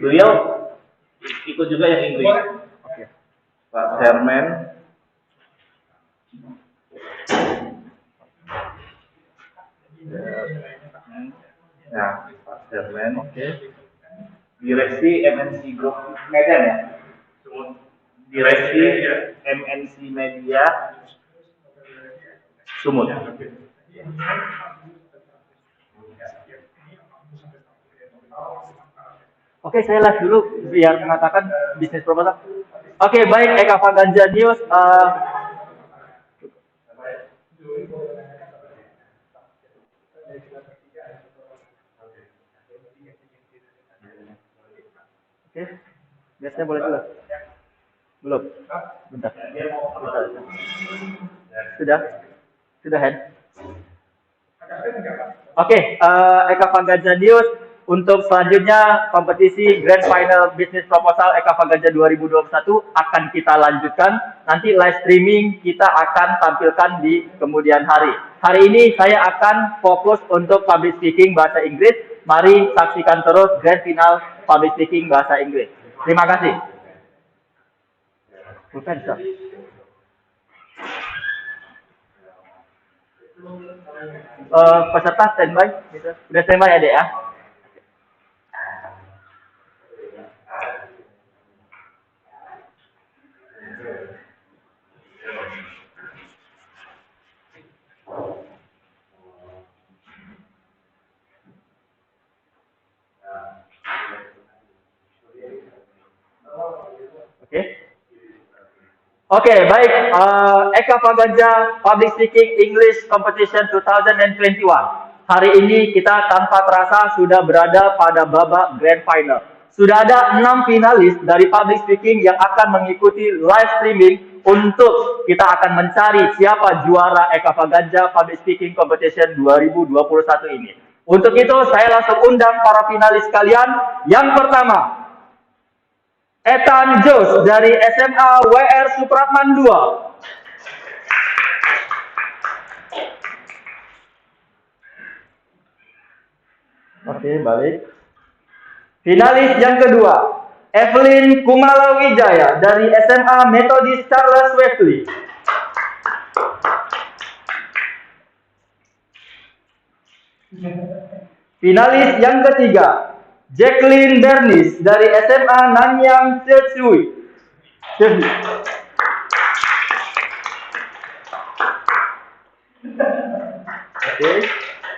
Beliau ikut juga yang Inggris. Oke. Pak Sherman. Nah, Pak Sherman. Oke. Direksi MNC Group Medan ya. Direksi MNC Media Sumut. Oke, saya live dulu biar mengatakan bisnis proposal. Oke, baik, Eka Vaganza News. Oke, biasanya boleh dulu. Belum. Bentar. Sudah, Hen. Oke, Eka Vaganza News. Untuk selanjutnya, kompetisi Grand Final Business Proposal Eka Vaganza 2021 akan kita lanjutkan. Nanti live streaming kita akan tampilkan di kemudian hari. Hari ini saya akan fokus untuk public speaking bahasa Inggris. Mari saksikan terus Grand Final Public Speaking bahasa Inggris. Terima kasih. Peserta standby, gitu. Udah standby ya, Dek ya? Oke, baik. Eka Vaganza Public Speaking English Competition 2021. Hari ini kita tanpa terasa sudah berada pada babak Grand Final. Sudah ada 6 finalis dari Public Speaking yang akan mengikuti live streaming untuk kita akan mencari siapa juara Eka Vaganza Public Speaking Competition 2021 ini. Untuk itu, saya langsung undang para finalis kalian. Yang pertama, Ethan Jos dari SMA WR Supratman 2. Oke, balik. Finalis yang kedua, Evelyn Kumala Wijaya dari SMA Methodist Charles Wesley. Finalis yang ketiga, Jacqueline Bernis dari SMA Nanyang Tetsui. Oke.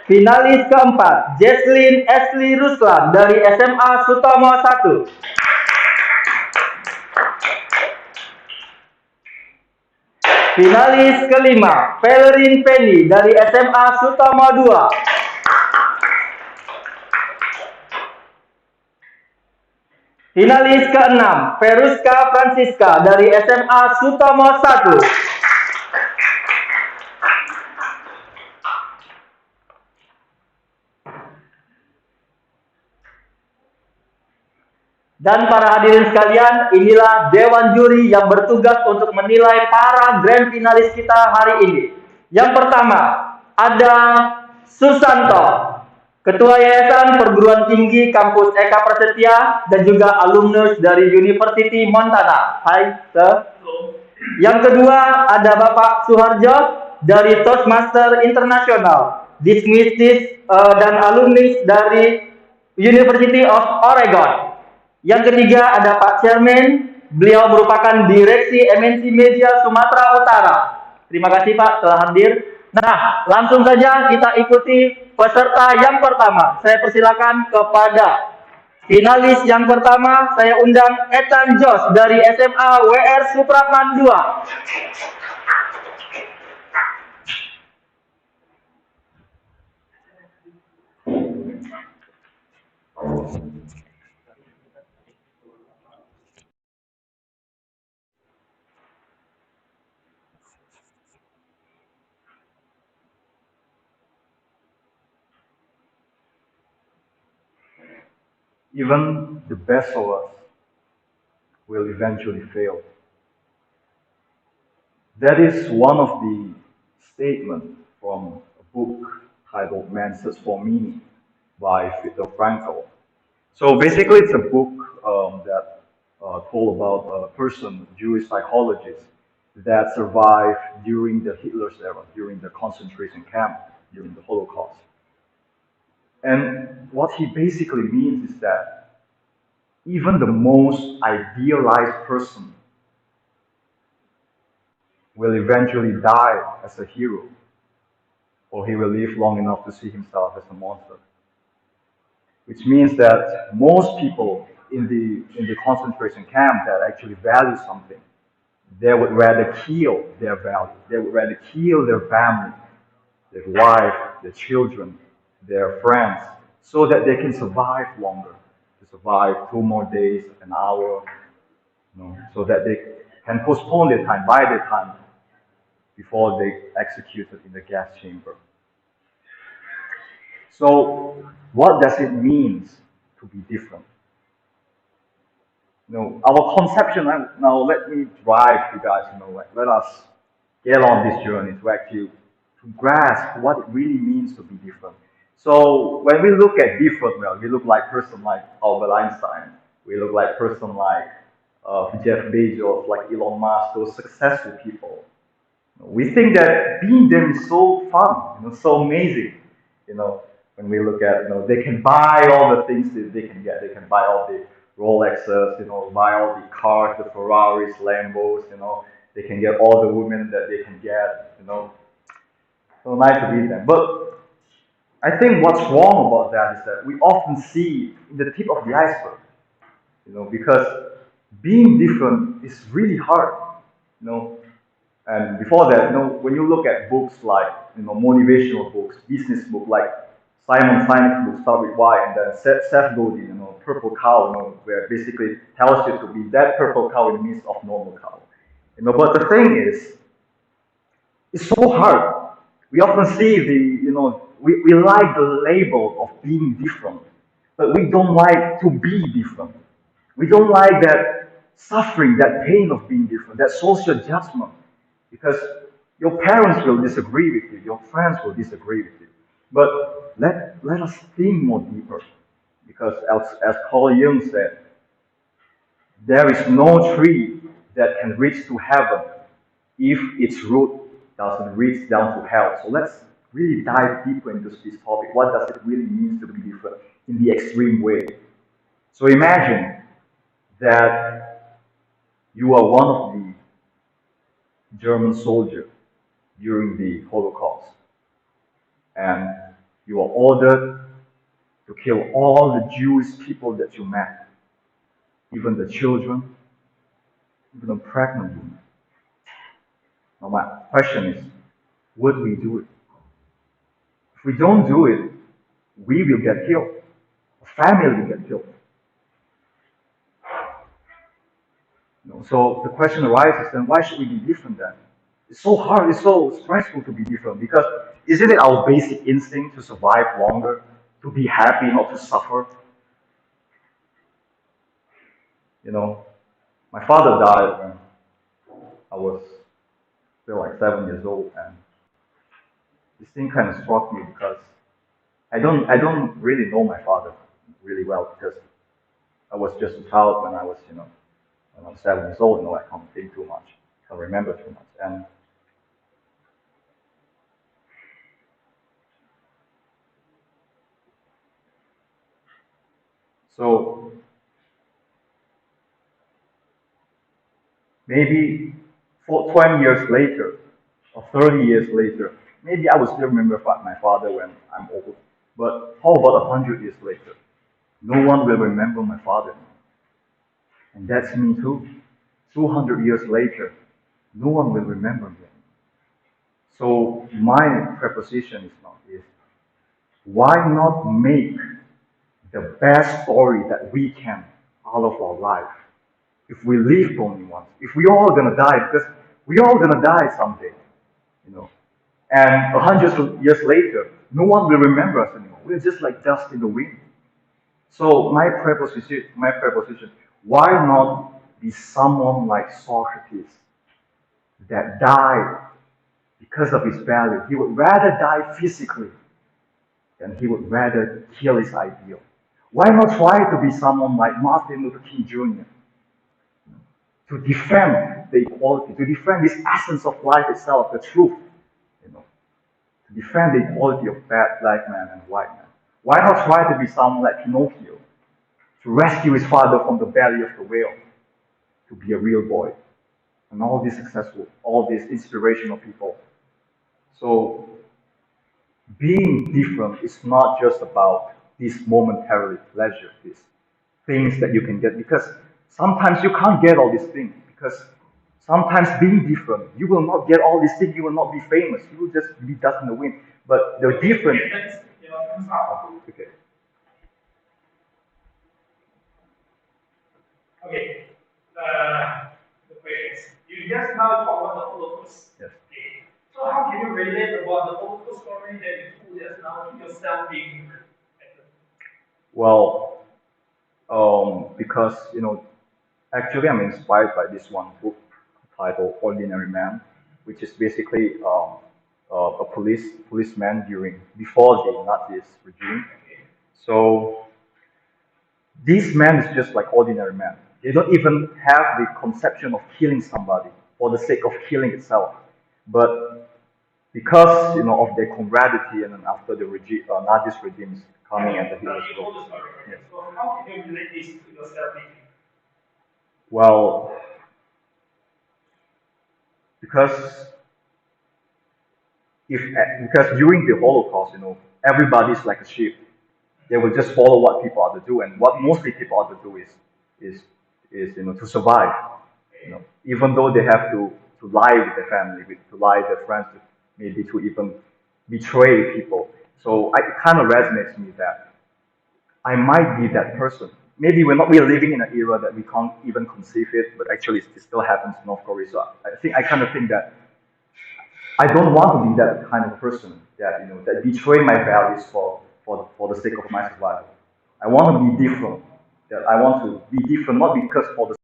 Finalis keempat, Jesslyn Ashley Ruslan dari SMA Sutomo 1. Finalis kelima, Valerie Penny dari SMA Sutomo 2. Finalis ke-6, Feruska Francisca dari SMA Sutomo 1. Dan para hadirin sekalian, inilah Dewan Juri yang bertugas untuk menilai para grand finalis kita hari ini. Yang pertama, ada Susanto, Ketua Yayasan Perguruan Tinggi Kampus Eka Prasetya dan juga alumnus dari University Montana. Hai, Sir. Yang kedua, ada Bapak Suharjo dari Toastmaster International, dismissed dan alumnus dari University of Oregon. Yang ketiga, ada Pak Chairman, beliau merupakan Direksi MNC Media Sumatera Utara. Terima kasih Pak telah hadir. Nah, langsung saja kita ikuti peserta yang pertama. Saya persilakan kepada finalis yang pertama, saya undang Ethan Jos dari SMA WR Supratman 2. Even the best of us will eventually fail. That is one of the statements from a book titled Man's Search for Meaning by Viktor Frankl. So basically it's a book told about a person, Jewish psychologist, that survived during the Hitler's era, during the concentration camp, during the Holocaust. And what he basically means is that even the most idealized person will eventually die as a hero, or he will live long enough to see himself as a monster. Which means that most people in the concentration camp that actually value something, they would rather kill their value. They would rather kill their family, their wife, their children, their friends, so that they can survive longer, to survive 2 more days, an hour, so that they can postpone their time, buy their time before they executed in the gas chamber. So, what does it mean to be different? Our conception. Now, let me drive you guys. Like, let us get on this journey to actually to grasp what it really means to be different. So, when we look at different, well, we look like person like Albert Einstein. We look like person like Jeff Bezos, like Elon Musk, those successful people. We think that being them is so fun, so amazing. You know, when we look at, they can buy all the things that they can get. They can buy all the Rolexes, buy all the cars, the Ferraris, Lambos. They can get all the women that they can get. So nice to meet them. But I think what's wrong about that is that we often see the tip of the iceberg. Because being different is really hard. You know, and before that, when you look at books like, motivational books, business books like Simon Sinek's book, Start With Why, and then Seth Godin, Purple Cow, where basically tells you to be that purple cow in the midst of normal cow. But the thing is, it's so hard. We often see we like the label of being different, but we don't like to be different. We don't like that suffering, that pain of being different, that social judgment. Because your parents will disagree with you, your friends will disagree with you. But let us think more deeper. Because as Carl Jung said, there is no tree that can reach to heaven if its root doesn't reach down to hell. So let's really dive deeper into this topic. What does it really mean to be different in the extreme way? So imagine that you are one of the German soldiers during the Holocaust, and you are ordered to kill all the Jewish people that you met, even the children, even the pregnant women. Now my question is, would we do it? If we don't do it, we will get killed. A family will get killed. So the question arises, then why should we be different then? It's so hard, it's so stressful to be different, because isn't it our basic instinct to survive longer, to be happy, not to suffer? My father died when I was still like 7 years old, and this thing kind of struck me because I don't really know my father really well, because I was just a child when I was, when I was 7 years old. I can't think too much, can't remember too much, and so maybe 20 years later or 30 years later, maybe I will still remember my father when I'm old. But how about 100 years later? No one will remember my father. And that's me too. 200 years later, no one will remember me. So my proposition is why not make the best story that we can out of our life? If we live only once, if we all gonna die, because we all gonna die someday, and 100 years later, no one will remember us anymore. We're just like dust in the wind. So my proposition, why not be someone like Socrates that died because of his value? He would rather die physically than he would rather kill his ideal. Why not try to be someone like Martin Luther King Jr.? to defend the equality, to defend this essence of life itself, the truth, you know, to defend the equality of black man and white man. Why not try to be someone like Pinocchio, to rescue his father from the belly of the whale, to be a real boy, and all these successful, all these inspirational people. So being different is not just about this momentary pleasure, these things that you can get, because sometimes you can't get all these things, because sometimes being different, you will not get all these things, you will not be famous, you will just be dust in the wind. But the different. Okay. Okay. The questions. You just now talk about the Holocaust. Yes. Okay. So how can you relate about the Holocaust story that you told just now to yourself being Well, because actually I'm inspired by this one book titled Ordinary Man, which is basically a policeman during before the Nazi regime. So this man is just like ordinary man. They don't even have the conception of killing somebody for the sake of killing itself. But because of their camaraderie, and then after the Nazi regimes coming and the you heroes told go. the story, right? Yes. So how can you relate this to yourself being? Well, because if because during the Holocaust, everybody's like a sheep. They will just follow what people are to do, and what mostly people are to do is to survive. Even though they have to lie with their family, to lie with their friends, maybe to even betray people. So it kind of resonates me that I might be that person. Maybe we're living in an era that we can't even conceive it, but actually it still happens in North Korea. So I kind of think that I don't want to be that kind of person that that betray my values for the sake of my survival. I want to be different. That I want to be different not because for this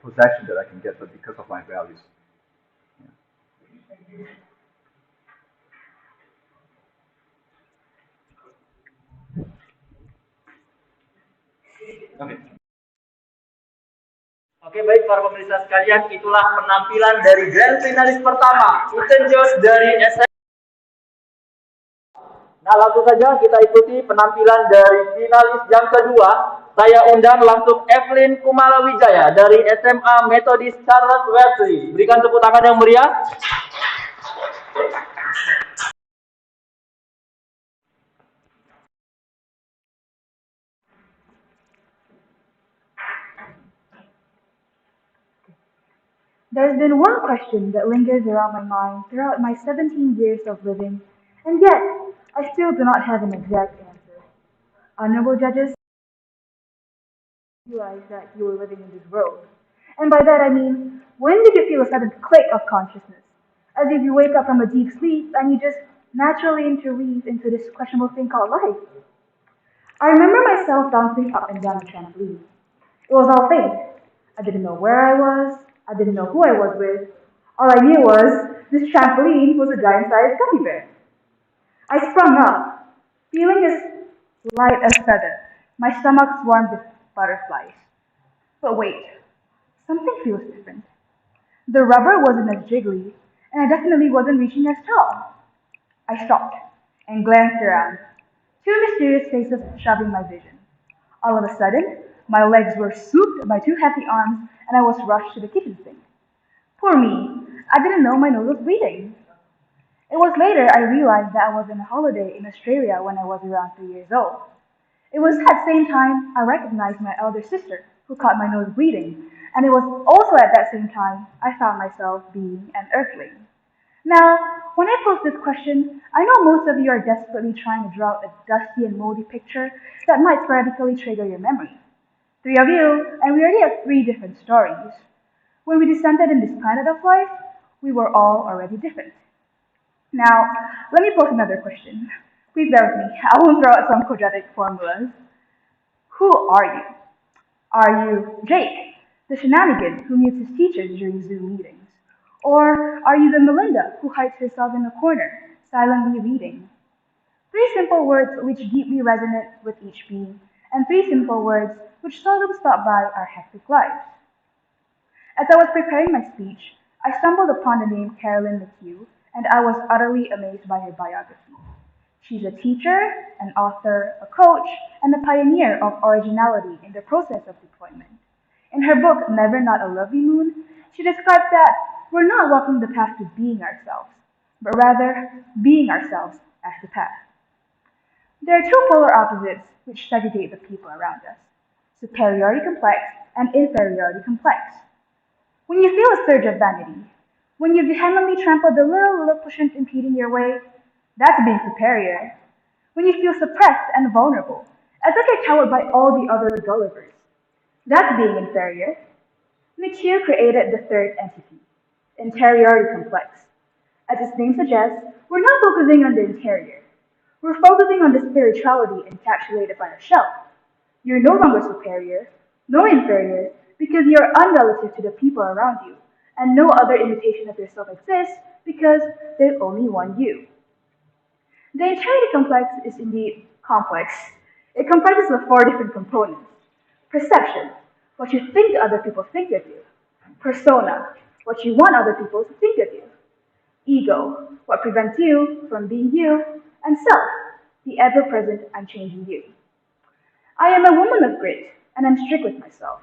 possession that I can get, but because of my values. Oke. Oke, baik para pemirsa sekalian, itulah penampilan dari grand finalis pertama, Ethan George dari SM. Nah, langsung saja kita ikuti penampilan dari finalis yang kedua. Saya undang langsung Evelyn Kumala Wijaya dari SMA Methodist Charles Wesley. Berikan tepuk tangan yang meriah. There's been one question that lingers around my mind throughout my 17 years of living, and yet I still do not have an exact answer. Honorable judges, realize that you were living in this world. And by that I mean, when did you feel a sudden click of consciousness? As if you wake up from a deep sleep and you just naturally interweave into this questionable thing called life. I remember myself bouncing up and down the trampoline. It was all fake. I didn't know where I was. I didn't know who I was with. All I knew was this trampoline was a giant-sized gummy bear. I sprung up, feeling as light as feather. My stomach swarmed with butterflies. But wait, something feels different. The rubber wasn't as jiggly, and I definitely wasn't reaching as tall. I stopped and glanced around. Two mysterious faces shoving my vision. All of a sudden, my legs were swooped by two heavy arms, and I was rushed to the kitchen sink. Poor me, I didn't know my nose was bleeding. It was later I realized that I was on a holiday in Australia when I was around 3 years old. It was at the same time I recognized my elder sister, who caught my nose bleeding, and it was also at that same time I found myself being an earthling. Now, when I pose this question, I know most of you are desperately trying to draw out a dusty and moldy picture that might sporadically trigger your memory. Three of you, and we already have three different stories. When we descended in this planet of life, we were all already different. Now, let me pose another question. Please bear with me. I will throw out some quadratic formulas. Who are you? Are you Jake, the shenanigan who mutes his teachers during Zoom meetings? Or are you the Melinda who hides herself in a corner, silently reading? Three simple words which deeply resonate with each being, and three simple words which seldom stop by our hectic lives. As I was preparing my speech, I stumbled upon the name Carolyn McHugh, and I was utterly amazed by her biography. She's a teacher, an author, a coach, and a pioneer of originality in the process of deployment. In her book, Never Not a Lovely Moon, she describes that we're not walking the path to being ourselves, but rather being ourselves as the path. There are two polar opposites which segregate the people around us: superiority complex and inferiority complex. When you feel a surge of vanity, when you vehemently trample the little cushions impeding your way, that's being superior. When you feel suppressed and vulnerable, as if you're cowered by all the other Gullivers, that's being inferior. McHugh created the third entity, interiority complex. As its name suggests, we're not focusing on the interior. We're focusing on the spirituality encapsulated by a shell. You're no longer superior, nor inferior, because you're unrelative to the people around you, and no other imitation of yourself exists because there's only one you. The interiority complex is indeed complex. It comprises of four different components: perception, what you think other people think of you; persona, what you want other people to think of you; ego, what prevents you from being you; and self, the ever present, unchanging you. I am a woman of grit, and I'm strict with myself.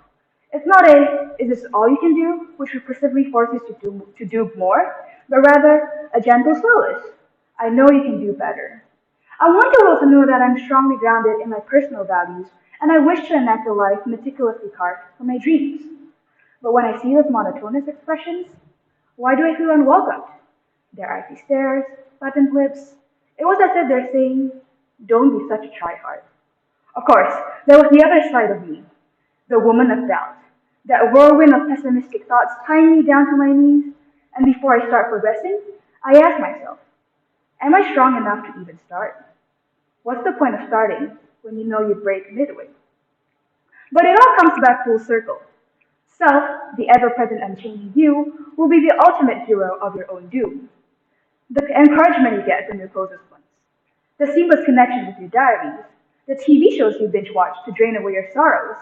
It's not a, is this all you can do, which will persistently force you to do more, but rather a gentle solace. I know you can do better. I want you all to know that I'm strongly grounded in my personal values, and I wish to enact a life meticulously carved for my dreams. But when I see those monotonous expressions, why do I feel unwelcomed? Their icy stares, buttoned lips. It was as if they're saying, don't be such a tryhard. Of course, there was the other side of me, the woman of doubt, that whirlwind of pessimistic thoughts tying me down to my knees. And before I start progressing, I ask myself, am I strong enough to even start? What's the point of starting when you know you break midway? But it all comes back full circle. Self, the ever present unchanging you, will be the ultimate hero of your own doom. The encouragement you get from your closest ones, the seamless connection with your diaries, the TV shows you binge watch to drain away your sorrows.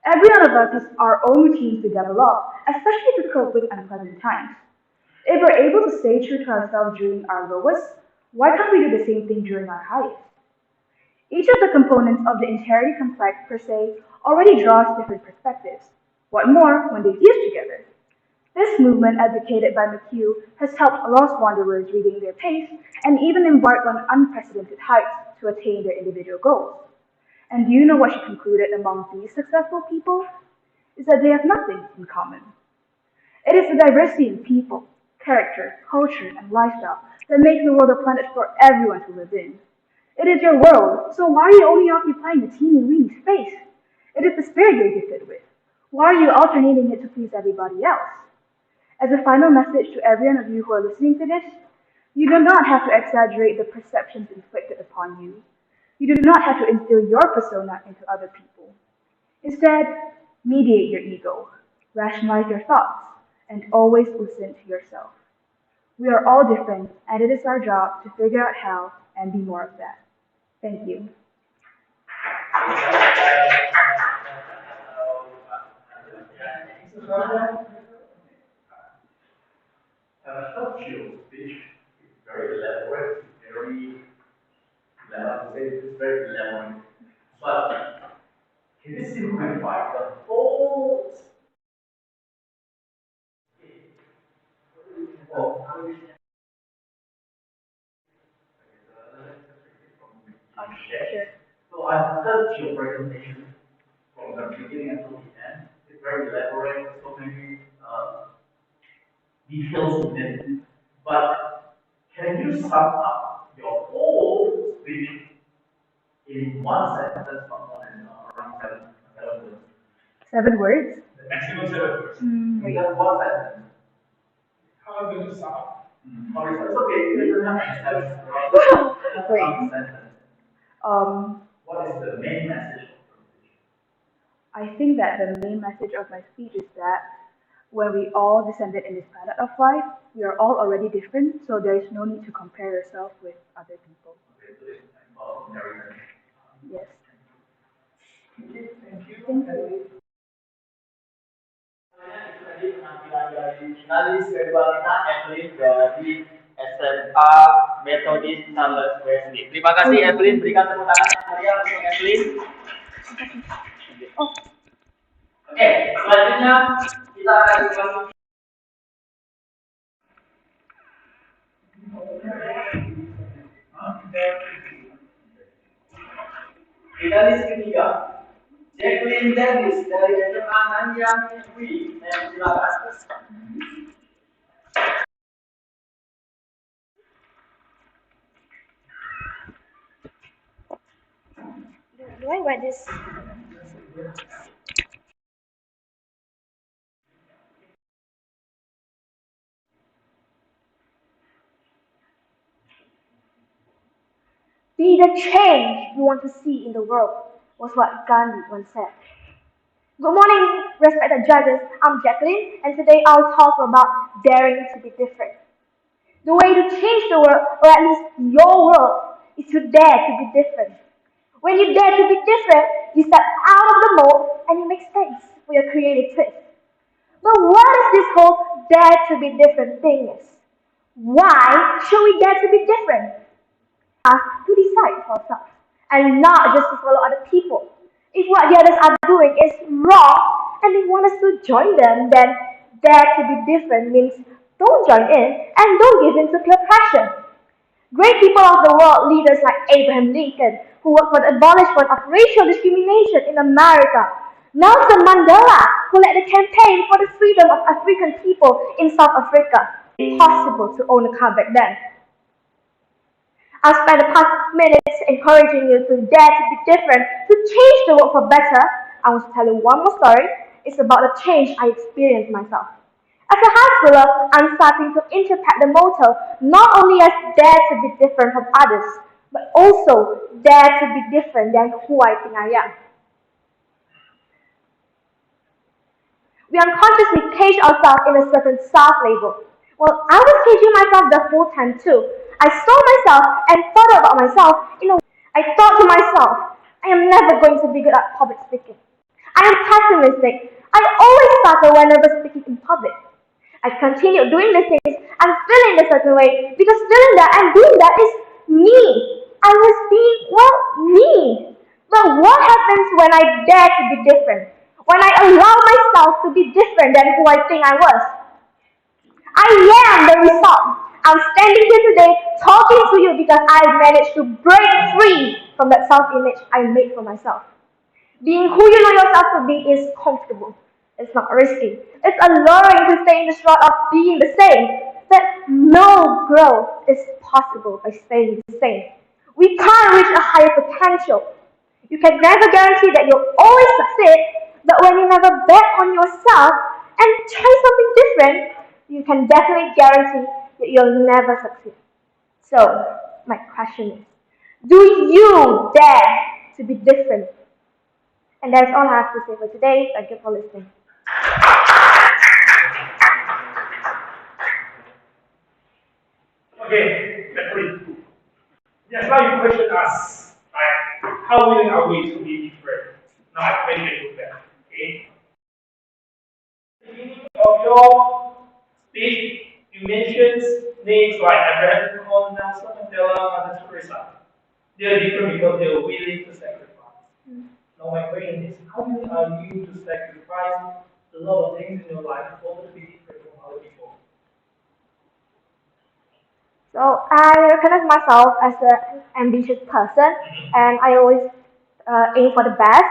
Every one of us has our own routines to develop, especially to cope with unpleasant times. If we're able to stay true to ourselves during our lowest, why can't we do the same thing during our highest? Each of the components of the interiority complex per se already draws different perspectives. What more when they fuse together? This movement, advocated by McHugh, has helped lost wanderers regain their pace and even embark on unprecedented heights to attain their individual goals. And do you know what she concluded among these successful people? Is that they have nothing in common. It is the diversity in people, character, culture, and lifestyle that makes the world a planet for everyone to live in. It is your world, so why are you only occupying a teeny weeny space? It is the spirit you're gifted with. Why are you alternating it to please everybody else? As a final message to every one of you who are listening to this, you do not have to exaggerate the perceptions inflicted upon you. You do not have to instill your persona into other people. Instead, mediate your ego, rationalize your thoughts, and always listen to yourself. We are all different, and it is our job to figure out how and be more of that. Thank you. Such your speech is very elaborate, it's very elaborate. But can you simplify the whole of Sure. so I heard your presentation from the beginning until the end. It's very elaborate, so many details in it. But can you sum up your whole speech in one sentence, not more than around seven words? 7 words? The maximum 7 words. Wait. Just one sentence. How am I going to sum up? Or it's okay, it doesn't have to be Wait. one sentence. Um, What is the main message of your speech? I think that the main message of my speech is that when we all descended in this planet of life, we are all already different, so there is no need to compare yourself with other people. Okay, so it's about narrative. Yes. Thank you. Itu tadi penampilan dari finalis kedua kita, Evelyn dari SMA Metodis Charles Wesley. Terima kasih Evelyn, berikan tepuk tangan yang meriah untuk Evelyn. Oh, Oke, selanjutnya kita akan memasuki finalis ketiga, Jacqueline Dennis dari SMA Nanyang UI. Silakan. do I wear this? Be the change you want to see in the world, was what Gandhi once said. Good morning, respected judges. I'm Jacqueline, and today I'll talk about daring to be different. The way to change the world, or at least your world, is to dare to be different. When you dare to be different, you step out of the mold and you make space for your creative twist. But what is this whole dare to be different thing is? Why should we dare to be different? Us to decide for ourselves and not just to follow other people. If what the others are doing is wrong and they want us to join them, then dare to be different means don't join in and don't give in to peer pressure. Great people of the world, leaders like Abraham Lincoln, who worked for the abolishment of racial discrimination in America, Nelson Mandela, who led the campaign for the freedom of African people in South Africa. It's possible to own a car back then. I'll spend the past minutes encouraging you to dare to be different, to change the world for better. I want to tell you one more story. It's about the change I experienced myself. As a high schooler, I'm starting to interpret the motto not only as dare to be different from others, but also dare to be different than who I think I am. We unconsciously cage ourselves in a certain self-label. Well, I was caging myself the whole time too. I saw myself and thought about myself in a way. I thought to myself, I am never going to be good at public speaking. I am pessimistic. I always stutter whenever speaking in public. I continued doing these things and feeling a certain way because feeling that and doing that is me. I was being, well, me. But what happens when I dare to be different? When I allow myself to be different than who I think I was? I am the result. I'm standing here today talking to you because I managed to break free from that self-image I made for myself. Being who you know yourself to be is comfortable. It's not risky. It's alluring to stay in the rut of being the same. But no growth is possible by staying the same. We can't reach a higher potential. You can never guarantee that you'll always succeed, but when you never bet on yourself and try something different, you can definitely guarantee that you'll never succeed. So, my question is, do you dare to be different? And that's all I have to say for today. Thank you for listening. Okay, Jacqueline. Just now you questioned us, like, how willing are we to be different? Now I question you back, okay? At the beginning of your speech, you mentioned names like Abraham Lincoln, Nelson Mandela, Mother Teresa. They are different because they are willing to sacrifice. Now my question is, how willing are you to sacrifice a lot of things in your life in order to be different from other people? So I recognize myself as an ambitious person, and I always aim for the best.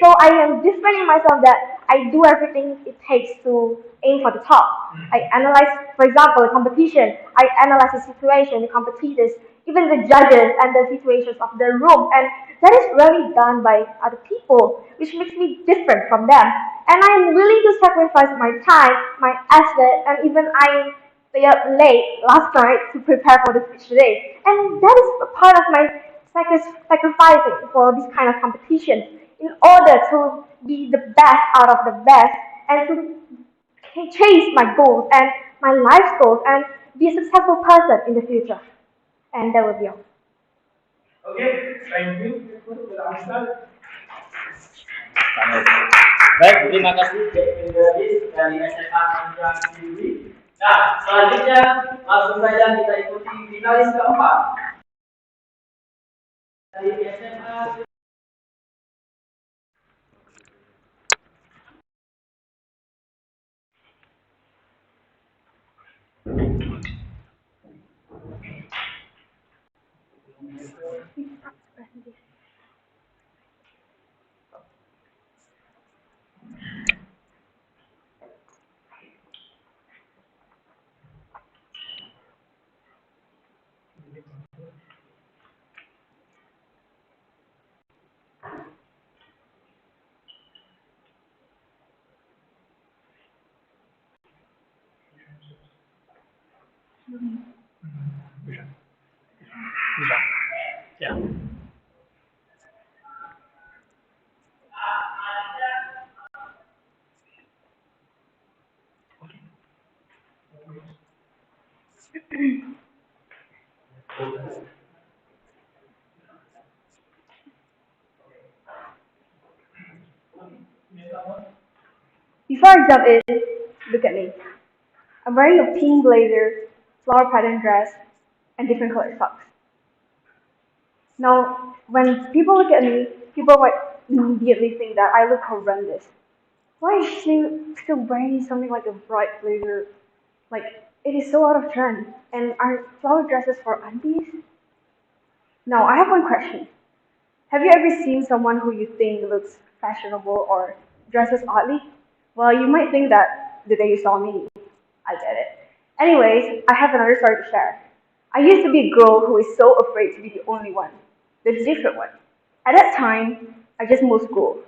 So I am different in myself that I do everything it takes to aim for the top. I analyze, for example, the competition. I analyze the situation, the competitors, even the judges and the situations of the room, and that is rarely done by other people, which makes me different from them. And I am willing to sacrifice my time, my effort, and even I stay up late last night to prepare for the speech today. And that is a part of my sacrificing for this kind of competition in order to be the best out of the best and to chase my goals and my life goals and be a successful person in the future. And that will be all. Okay, thank you. Good answer. Baik, terima kasih Gadis dari SMA Tanjung Sendiri. Nah, selanjutnya langsung saja kita ikuti finalis keempat dari SMA. Ya. Before I jump in, look at me. I'm wearing a pink blazer, flower pattern dress, and different colored socks. Now, when people look at me, people might immediately think that I look horrendous. Why is she still wearing something like a bright blazer? Like, it is so out of trend. And are flower dresses for aunties? Now, I have one question. Have you ever seen someone who you think looks fashionable or dresses oddly? Well, you might think that the day you saw me. I get it. Anyways, I have another story to share. I used to be a girl who is so afraid to be the only one, the different one. At that time, I just moved school,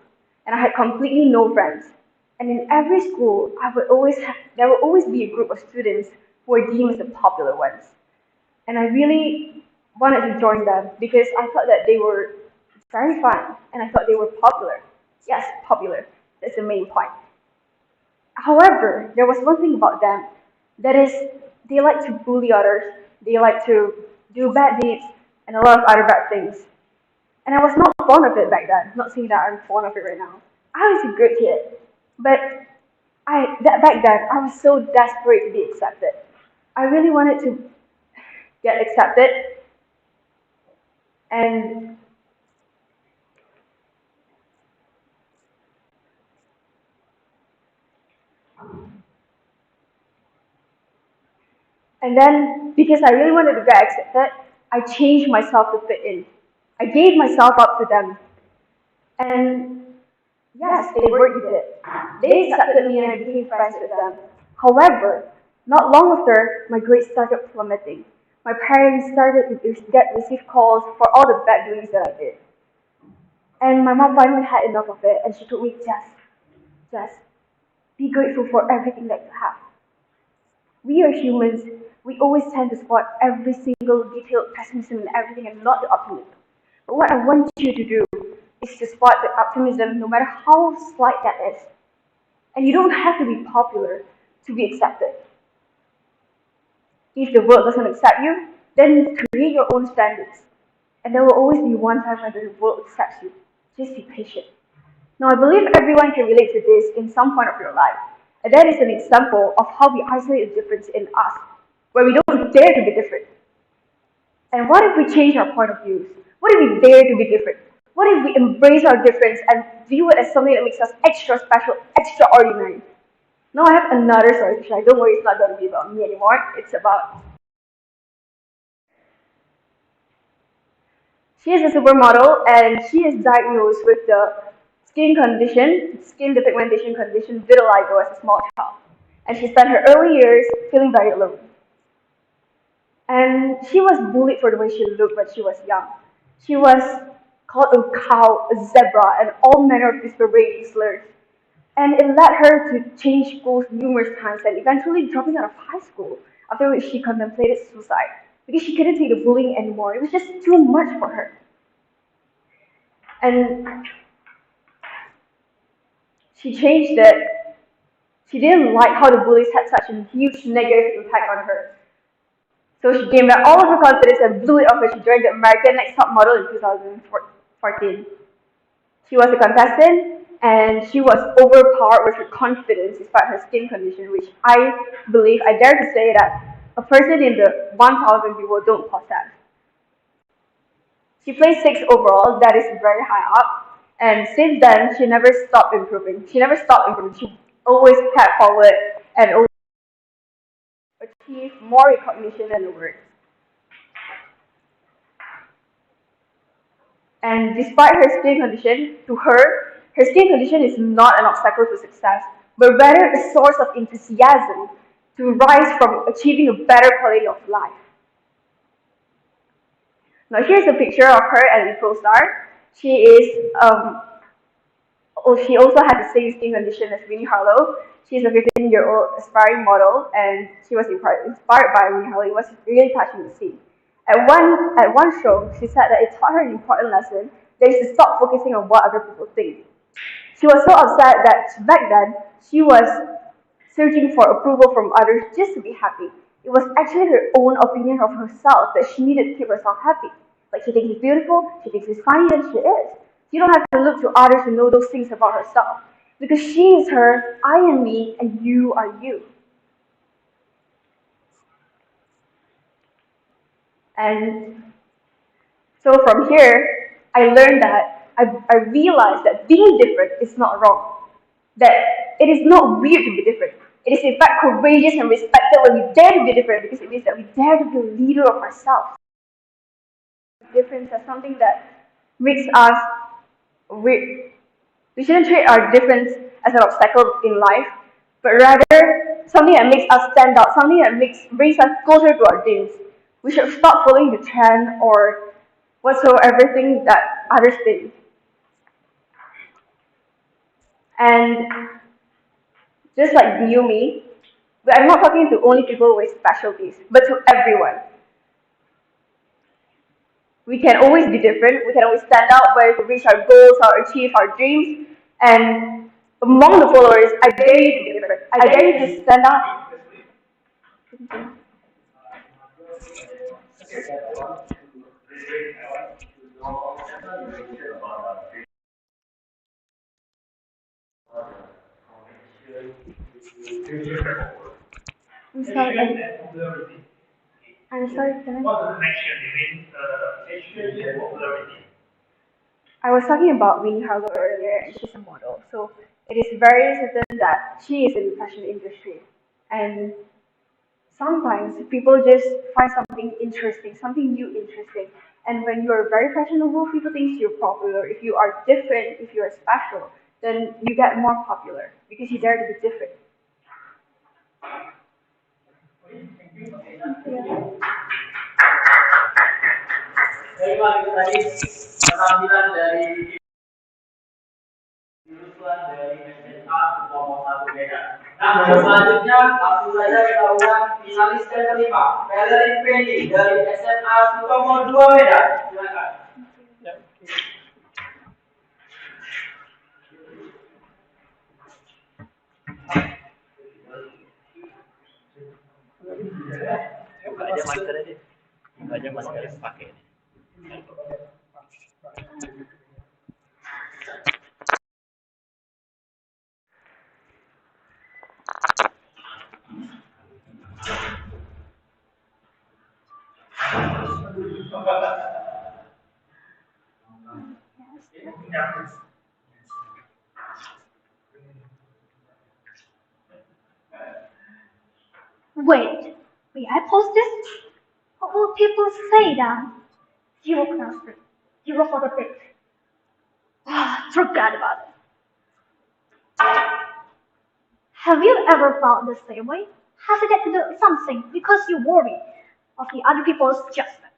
and I had completely no friends. And in every school, there would always be a group of students who were deemed as the popular ones. And I really wanted to join them because I thought that they were very fun, and I thought they were popular. Yes, popular. That's the main point. However, there was one thing about them that is, they like to bully others, they like to do bad deeds, and a lot of other bad things. And I was not fond of it back then. Not saying that I'm fond of it right now. I was a good kid, but back then I was so desperate to be accepted. I really wanted to get accepted, and then because I really wanted to get accepted, I changed myself to fit in. I gave myself up to them, and yes, they worked with it. They accepted me and I became friends with them. However, not long after, my grades started plummeting. My parents started to receive calls for all the bad doings that I did. And my mom finally had enough of it and she told me, just be grateful for everything that you have. We are humans, we always tend to spot every single detailed pessimism in everything and not the optimism. But what I want you to do is to spot the optimism no matter how slight that is. And you don't have to be popular to be accepted. If the world doesn't accept you, then create your own standards. And there will always be one time when the world accepts you. Just be patient. Now, I believe everyone can relate to this in some point of your life. And that is an example of how we isolate the difference in us, where we don't dare to be different. And what if we change our point of views? What if we dare to be different? What if we embrace our difference and view it as something that makes us extra special, extraordinary? Now I have another story to share. Don't worry, it's not going to be about me anymore. It's about... She is a supermodel and she is diagnosed with the skin depigmentation condition, vitiligo as a small child. And she spent her early years feeling very alone. And she was bullied for the way she looked when she was young. She was called a cow, a zebra, and all manner of disparaging slurs. And it led her to change schools numerous times and eventually dropping out of high school, after which she contemplated suicide because she couldn't take the bullying anymore. It was just too much for her. And she changed it. She didn't like how the bullies had such a huge negative impact on her. So she gained back all of her confidence and blew it off when she joined the American Next Top Model in 2014. She was a contestant, and she was overpowered with her confidence despite her skin condition, which I believe, I dare to say that a person in the 1,000 people don't possess. She placed 6 overall, that is very high up, and since then she never stopped improving. She never stopped improving. She always kept forward and always achieved more recognition and awards. And despite her skin condition, to her skin condition is not an obstacle to success, but rather a source of enthusiasm to rise from achieving a better quality of life. Now here's a picture of her at InfoStar. She is she also has the same skin condition as Winnie Harlow. She's a 15-year-old aspiring model, and she was inspired by Winnie Harlow. It was really touching to see. At one show, she said that it taught her an important lesson that is to stop focusing on what other people think. She was so upset that back then she was searching for approval from others just to be happy. It was actually her own opinion of herself that she needed to keep herself happy. Like she thinks she's beautiful, she thinks she's funny, and she is. You don't have to look to others to know those things about herself. Because she is her, I am me, and you are you. And so from here, I learned that I realized that being different is not wrong. That it is not weird to be different. It is in fact courageous and respected when we dare to be different because it means that we dare to be a leader of ourselves. Difference as something that makes us we shouldn't treat our difference as an obstacle in life, but rather something that makes us stand out, something that brings us closer to our dreams. We should stop following the trend or whatsoever thing that others think. And just like you, me, I'm not talking to only people with specialties, but to everyone. We can always be different. We can always stand out where to reach our goals or achieve our dreams. And among the followers, I dare you to be different. I dare you to stand out. I'm sorry. I'm sorry. What's the connection between education and popularity? I was talking about Winnie Harlow earlier, and she's a model. So it is very certain that she is in the fashion industry. And sometimes people just find something interesting, something new interesting. And when you're very fashionable, people think you're popular. If you are different, if you are special, then you get more popular because you dare to be different. Baiklah, itu tadi penampilan dari jurusan dari SMA nomor 1 Medan. Nah, selanjutnya langsung saja kita undang finalis yang kelima, Valerie Penny dari SMA Sutomo 2 Medan. Silakan. Buka aja maskernya deh. Buka aja maskernya pakai. Wait, may I post this? What will people say then? You look nasty. You look for the pit. Forget about it. Have you ever felt the same way? Hesitate to do something because you worry of the other people's judgment.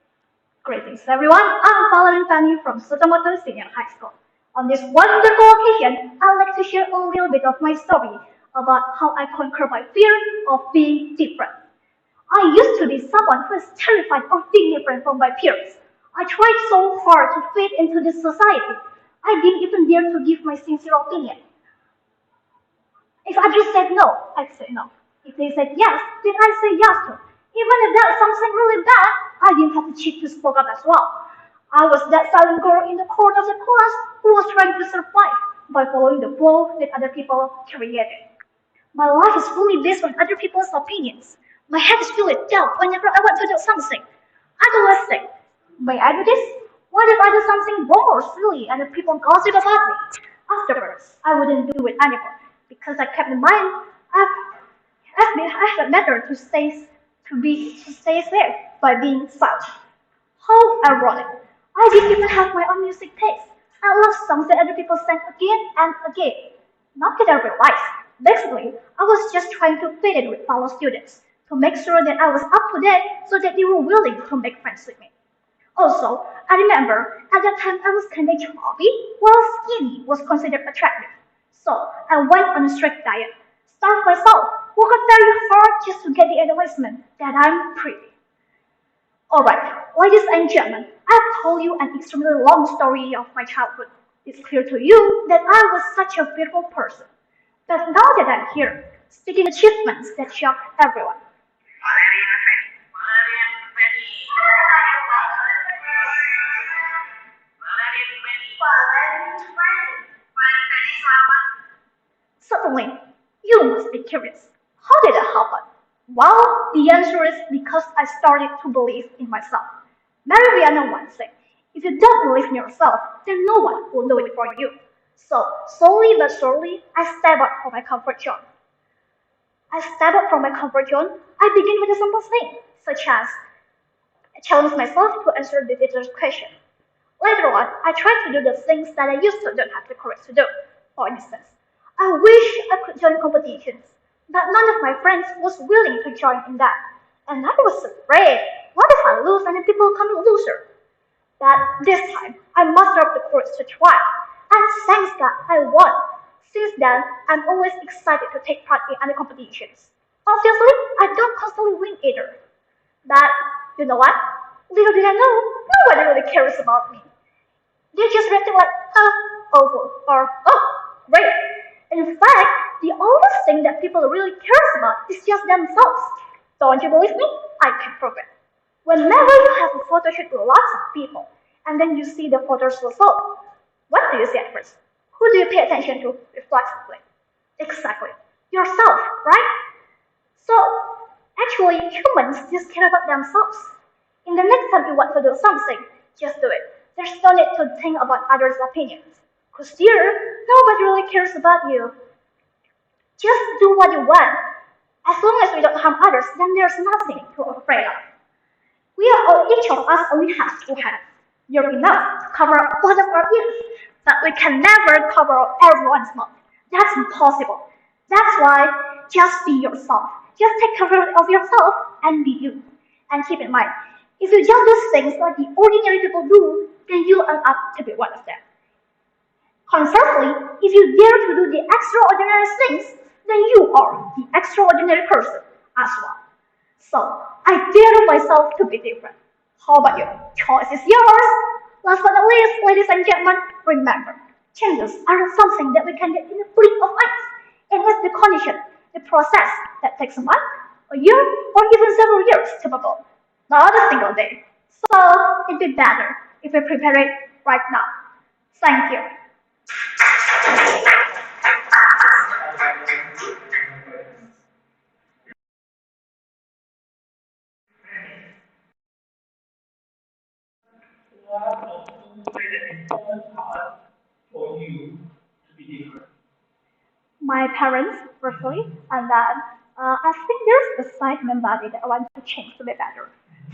Greetings everyone, I'm Valerie Penny from Sotomato Senior High School. On this wonderful occasion, I'd like to share a little bit of my story about how I conquer my fear of being different. I used to be someone who is terrified of being different from my peers. I tried so hard to fit into this society. I didn't even dare to give my sincere opinion. If others said no, I said no. If they said yes, then I say yes too. Even if that's something really bad, I didn't have the cheek to speak up as well. I was that silent girl in the corner of the class who was trying to survive, by following the flow that other people created. My life is fully based on other people's opinions. My head is filled with doubt whenever I want to do something. I always think, may I do this? What if I do something wrong or silly and the people gossip about me? Afterwards, I wouldn't do it anymore because I kept in mind I have better to stay safe by being such. How ironic. I didn't even have my own music taste. I love songs that other people sang again and again. Not that I realized. Basically, I was just trying to fit in with fellow students to make sure that I was up to date so that they were willing to make friends with me. Also, I remember at that time I was kinda chubby, while skinny was considered attractive. So I went on a strict diet, starved myself, worked very hard just to get the acknowledgement that I'm pretty. Alright, ladies and gentlemen, I've told you an extremely long story of my childhood. It's clear to you that I was such a beautiful person. But now that I'm here, speaking achievements that shock everyone. Suddenly, you must be curious. How did it happen? Well, the answer is because I started to believe in myself. Mary Rihanna once said, if you don't believe in yourself, then no one will do it for you. So, slowly but surely, I step out from my comfort zone. I step out from my comfort zone, I begin with a simple thing, such as I challenge myself to answer the teacher's question. Later on, I try to do the things that I used to don't have the courage to do. For instance, I wish I could join competitions, but none of my friends was willing to join in that. And I was afraid, what if I lose and the people call me a loser? But this time, I mustered up the courage to try, and thanks God I won. Since then, I'm always excited to take part in any competitions. Obviously, I don't constantly win either. But you know what? Little did I know, nobody really cares about me. They just reacted like, awful, or, great. In fact, the only thing that people really cares about is just themselves. Don't you believe me? I can prove it. Whenever you have a photo shoot with lots of people, and then you see the photos result, what do you see at first? Who do you pay attention to reflexively? Exactly. Yourself, right? So, actually, humans just care about themselves. In the next time you want to do something, just do it. There's no need to think about others' opinions. Because here, nobody really cares about you. Just do what you want. As long as we don't harm others, then there's nothing to afraid of. Each of us only has two hands. You're enough to cover both of our ears, but we can never cover everyone's mouth. That's impossible. That's why, just be yourself. Just take care of yourself and be you. And keep in mind, if you just do things like the ordinary people do, then you'll end up to be one of them. Conversely, if you dare to do the extraordinary things, then you are the extraordinary person as well. So, I dare myself to be different. How about you? Choice is yours. Last but not least, ladies and gentlemen, remember, changes aren't something that we can get in a blink of eyes. It is the condition, the process that takes a month, a year, or even several years to fulfill. Not a single day. So, it'd be better if we prepare it right now. Thank you. One or two very important part for you to be different. My parents, firstly, and then I think there's a side of my body that I want to change to be better.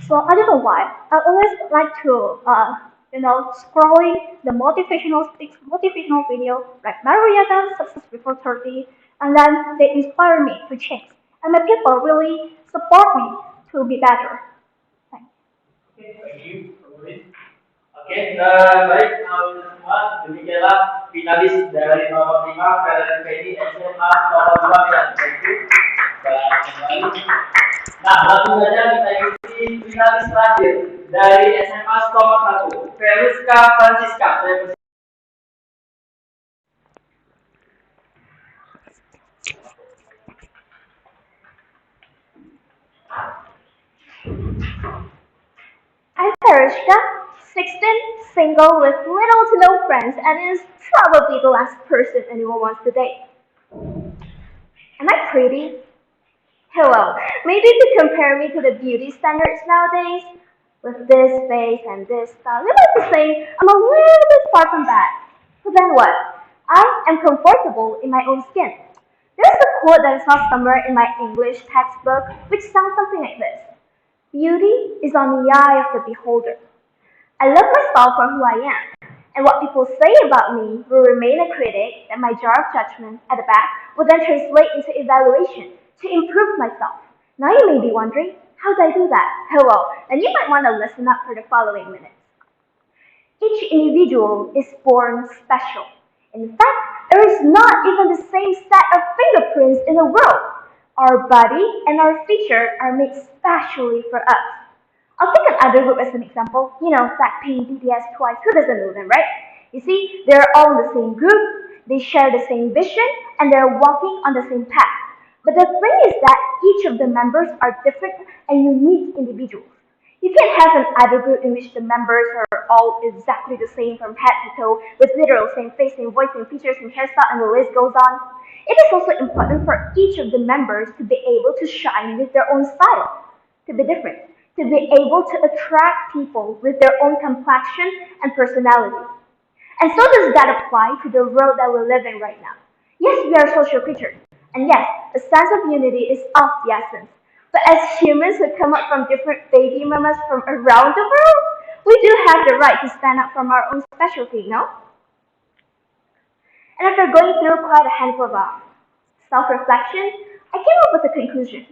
So I don't know why. I always like to, scrolling the motivational video like Marietta Success Before 30, and then they inspire me to change. And my people really support me to be better. Thanks. Okay, thank you. Oke, baik, semua demikianlah finalis dari nomor 5 Valen Fedi SMA nomor 2 ya. Thank you. Dan kembali. Nah, langsung saja kita ikuti finalis terakhir dari SMA nomor 1 Feliska Francisca. I'm Farishka, 16, single with little to no friends and is probably the last person anyone wants to date. Am I pretty? Hello. Maybe if you compare me to the beauty standards nowadays, with this face and this style, you might be saying I'm a little bit far from that. But then what? I am comfortable in my own skin. There's a quote that I saw somewhere in my English textbook which sounds something like this. Beauty is on the eye of the beholder. I love myself for who I am, and what people say about me will remain a critic that my jar of judgment at the back will then translate into evaluation to improve myself. Now you may be wondering, how do I do that? Hello, and you might want to listen up for the following minutes. Each individual is born special. In fact, there is not even the same set of fingerprints in the world. Our body and our feature are made specially for us. I'll take another group as an example. You know, Blackpink, BTS, Twice, who doesn't know them, right? You see, they're all in the same group, they share the same vision, and they're walking on the same path. But the thing is that each of the members are different and unique individuals. You can't have an idol group in which the members are all exactly the same from head to toe, with literal same face, same voice, same features, same hairstyle, and the list goes on. It is also important for each of the members to be able to shine with their own style, to be different, to be able to attract people with their own complexion and personality. And so does that apply to the world that we live in right now. Yes, we are social creatures. And yes, a sense of unity is of the essence. But as humans who come up from different baby mamas from around the world, we do have the right to stand up from our own specialty, no? And after going through quite a handful of self-reflection, I came up with a conclusion.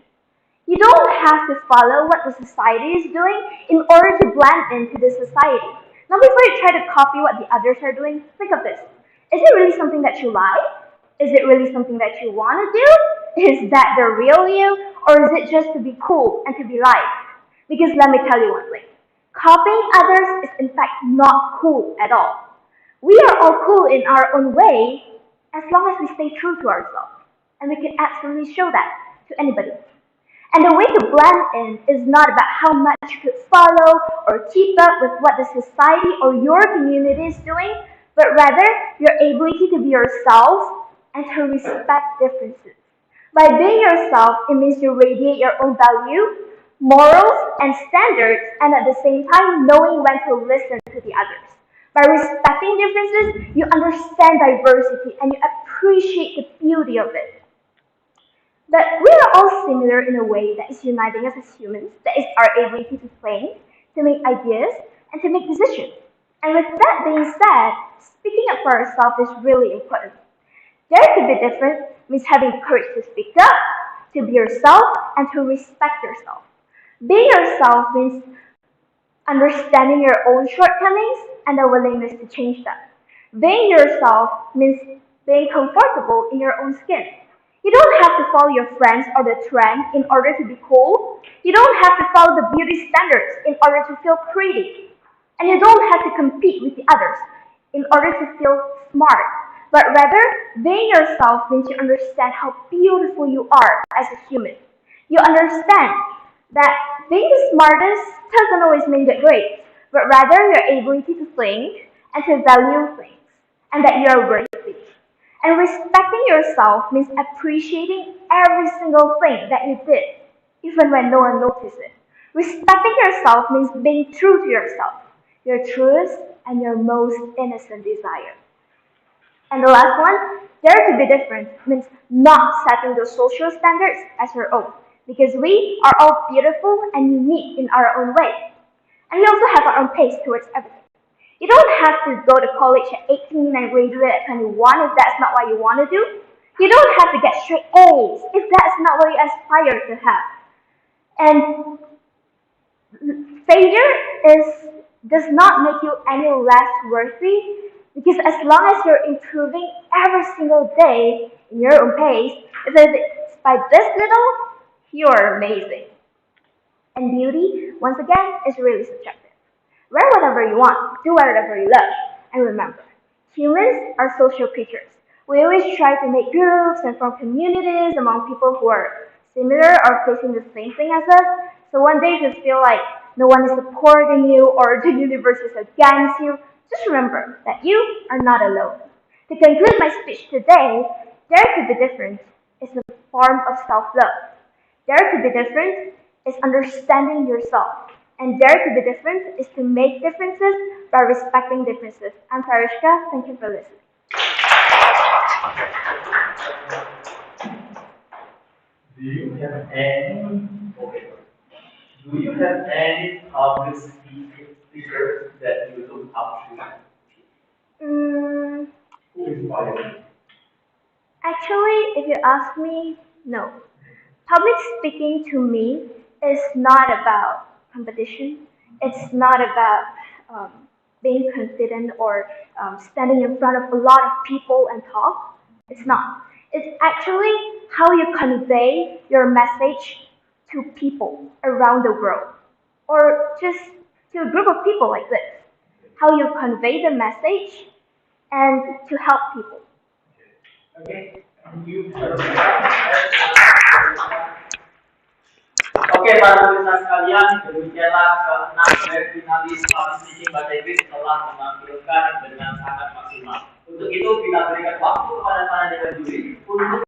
You don't have to follow what the society is doing in order to blend into the society. Now, before you try to copy what the others are doing, think of this. Is it really something that you like? Is it really something that you want to do? Is that the real you? Or is it just to be cool and to be liked? Because let me tell you one thing. Copying others is in fact not cool at all. We are all cool in our own way as long as we stay true to ourselves. And we can absolutely show that to anybody. And the way to blend in is not about how much you could follow or keep up with what the society or your community is doing, but rather your ability to be yourself and to respect differences. By being yourself, it means you radiate your own value, morals, and standards, and at the same time knowing when to listen to the others. By respecting differences, you understand diversity and you appreciate the beauty of it. But we are all similar in a way that is uniting us as humans, that is our ability to think, to make ideas, and to make decisions. And with that being said, speaking up for ourselves is really important. Dare to be different means having the courage to speak up, to be yourself, and to respect yourself. Being yourself means understanding your own shortcomings and the willingness to change them. Being yourself means being comfortable in your own skin. You don't have to follow your friends or the trend in order to be cool. You don't have to follow the beauty standards in order to feel pretty. And you don't have to compete with the others in order to feel smart. But rather, being yourself means you understand how beautiful you are as a human. You understand that being the smartest doesn't always mean the great, but rather your ability to think and to value things, and that you are worthy. And respecting yourself means appreciating every single thing that you did, even when no one noticed it. Respecting yourself means being true to yourself, your truest and your most innocent desire. And the last one, dare to be different means not setting those social standards as your own, because we are all beautiful and unique in our own way. And we also have our own pace towards everything. You don't have to go to college at 18 and graduate at 21 if that's not what you want to do. You don't have to get straight A's if that's not what you aspire to have. And failure does not make you any less worthy because as long as you're improving every single day in your own pace, if it's by this little, you're amazing. And beauty, once again, is really subjective. Wear whatever you want, do whatever you love. And remember, humans are social creatures. We always try to make groups and form communities among people who are similar or facing the same thing as us. So one day if you feel like no one is supporting you or the universe is against you, Just remember that you are not alone. To conclude my speech today, dare to be different is a form of self-love. Dare to be different is understanding yourself. And dare to be different is to make differences by respecting differences. I'm Farishka. Thank you for listening. Do you have any, okay, do you have any public speakers that you look up to? Mm, Who inspires you? Actually, if you ask me, no. Public speaking to me is not about competition. It's not about um, being confident or standing in front of a lot of people and talk. It's not. It's actually how you convey your message to people around the world or just to a group of people like this. How you convey the message and to help people. Okay, thank you. Oke, para pemirsa sekalian, demikianlah keenam grand finalis public speaking bahasa Inggris telah menampilkan dengan sangat maksimal. Untuk itu, kita berikan waktu kepada para dewan juri untuk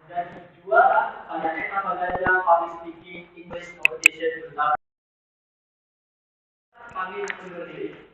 dan juara pada Eka Vaganza public speaking English competition bersama kami undur diri.